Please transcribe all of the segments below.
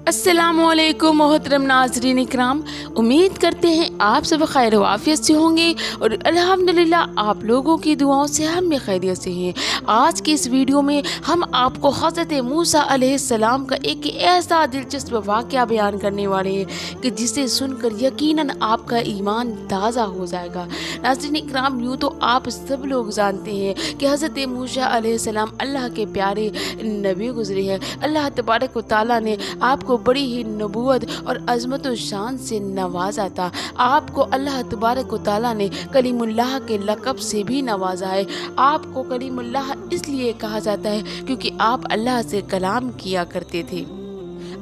अस्सलाम वालेकुम मोहतरम नाज़रीन इकराम, उम्मीद करते हैं आप सब खैर वाफियत से होंगे और अल्हम्दुलिल्लाह आप लोगों की दुआओं से हम भी खैरियत से हैं। आज की इस वीडियो में हम आपको हज़रत मूसा अलैहिस्सलाम का एक ऐसा दिलचस्प वाक़या बयान करने वाले हैं कि जिसे सुनकर यकीनन आपका ईमान ताज़ा हो जाएगा। नाज़रीन इकराम, यूँ तो आप सब लोग जानते हैं कि हज़रत मूसा अलैहिस्सलाम अल्लाह के प्यारे नबी गुज़रे हैं। अल्लाह तबारक व तआला ने आपको बड़ी ही नबूवत और अज़मत व शान से नवाजा था। आपको अल्लाह तबारक व तआला ने कलीमुल्लाह के लक़ब से भी नवाजा है। आपको कलीमुल्लाह इसलिए कहा जाता है क्योंकि आप अल्लाह से कलाम किया करते थे।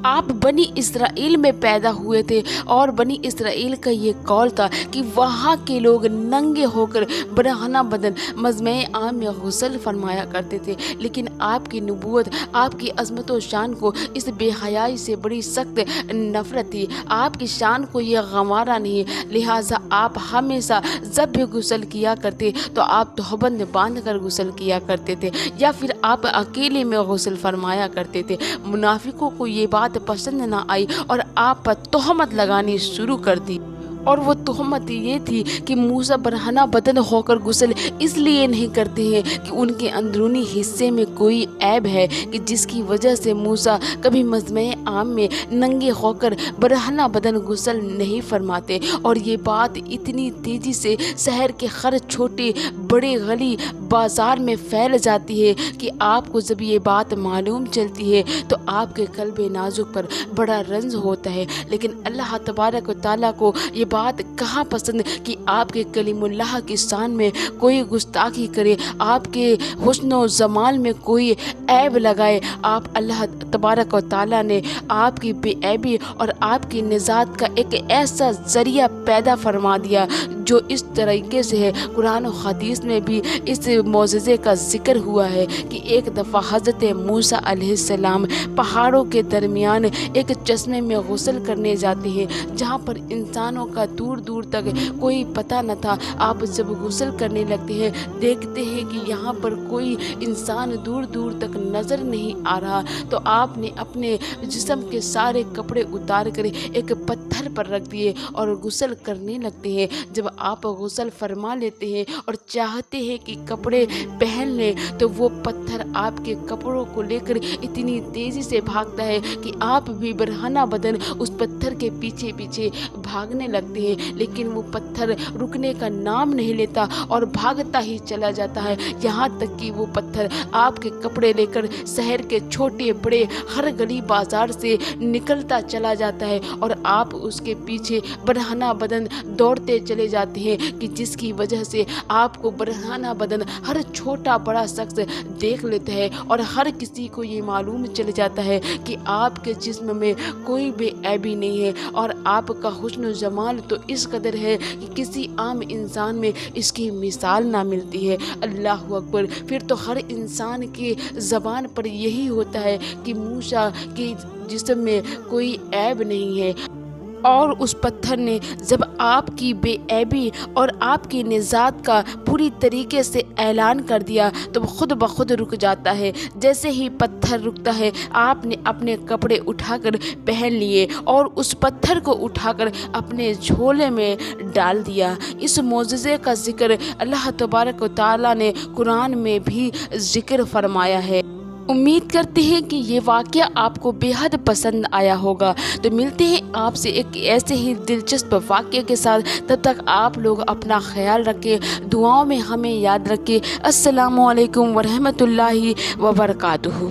आप बनी इसराइल में पैदा हुए थे और बनी इसराइल का ये कौल था कि वहाँ के लोग नंगे होकर बरहना बदन मज़मे आम में गुस्ल फरमाया करते थे, लेकिन आपकी नबूवत, आपकी अज़मत व शान को इस बेहयाई से बड़ी सख्त नफ़रत थी। आपकी शान को ये गंवारा नहीं, लिहाजा आप हमेशा जब भी गुस्ल किया करते तो आप तहबंद बांध कर गुस्ल किया करते थे या फिर आप अकेले में गुस्ल फरमाया करते थे। मुनाफिकों को ये बात पसंद ना आई और आप पर तोहमत लगानी शुरू कर दी, और वो तोहमत ये थी कि मूसा बरहना बदन होकर गुस्ल इसलिए नहीं करते हैं कि उनके अंदरूनी हिस्से में कोई ऐब है कि जिसकी वजह से मूसा कभी मज़मे आम में नंगे होकर बरहना बदन गुस्ल नहीं फरमाते। और ये बात इतनी तेज़ी से शहर के हर छोटे बड़े गली बाज़ार में फैल जाती है कि आपको जब ये बात मालूम चलती है तो आपके कल्ब नाजुक पर बड़ा रंज होता है। लेकिन अल्लाह तबारक व तआला को ये बात कहाँ पसंद कि आपके कलीमुल्लाह की शान में कोई गुस्ताखी करे, आपके हुस्न व जमाल में कोई ऐब लगाए। आप अल्लाह तबारक व तआला ने आपकी बेऐबी और आपकी निजात का एक ऐसा ज़रिया पैदा फरमा दिया जो इस तरीके से है। कुरान और हदीस में भी इस मौजज़े का जिक्र हुआ है कि एक दफ़ा हज़रत मूसा अलैहिस्सलाम पहाड़ों के दरमियान एक चश्मे में गुस्ल करने जाते हैं जहाँ पर इंसानों का दूर दूर तक कोई पता न था। आप जब गुस्ल करने लगते हैं देखते हैं कि यहाँ पर कोई इंसान दूर दूर तक नज़र नहीं आ रहा, तो आपने अपने जिस्म के सारे कपड़े उतार कर एक पत्थर पर रख दिए और गुस्ल करने लगते हैं। जब आप गुस्ल फरमा लेते हैं और चाहते हैं कि कपड़े पहन लें तो वो पत्थर आपके कपड़ों को लेकर इतनी तेज़ी से भागता है कि आप भी बरहना बदन उस पत्थर के पीछे पीछे भागने लगते हैं, लेकिन वो पत्थर रुकने का नाम नहीं लेता और भागता ही चला जाता है। यहाँ तक कि वो पत्थर आपके कपड़े लेकर शहर के छोटे बड़े हर गली बाजार से निकलता चला जाता है और आप उसके पीछे बरहना बदन दौड़ते चले जाते हैं कि जिसकी वजह से आपको बरहना बदन हर छोटा बड़ा शख्स देख लेता है और हर किसी को ये मालूम चल जाता है कि आपके जिस्म में कोई बेऐबी नहीं है और आपका हुस्न जमाल तो इस कदर है कि किसी आम इंसान में इसकी मिसाल ना मिलती है। अल्लाह अकबर। फिर तो हर इंसान की ज़बान पर यही होता है कि मूसा के जिस्म में कोई ऐब नहीं है। और उस पत्थर ने जब आपकी बेऐबी और आपकी निजात का पूरी तरीके से ऐलान कर दिया तो वो खुद ब खुद रुक जाता है। जैसे ही पत्थर रुकता है आपने अपने कपड़े उठाकर पहन लिए और उस पत्थर को उठाकर अपने झोले में डाल दिया। इस मौजज़े का जिक्र अल्लाह तबारक व तआला ने कुरान में भी जिक्र फरमाया है। उम्मीद करते हैं कि ये वाक़या आपको बेहद पसंद आया होगा। तो मिलते हैं आपसे एक ऐसे ही दिलचस्प वाक़ये के साथ। तब तक आप लोग अपना ख्याल रखें, दुआओं में हमें याद रखें। अस्सलामु अलैकुम वरहमतुल्लाहि वबरकातुहू।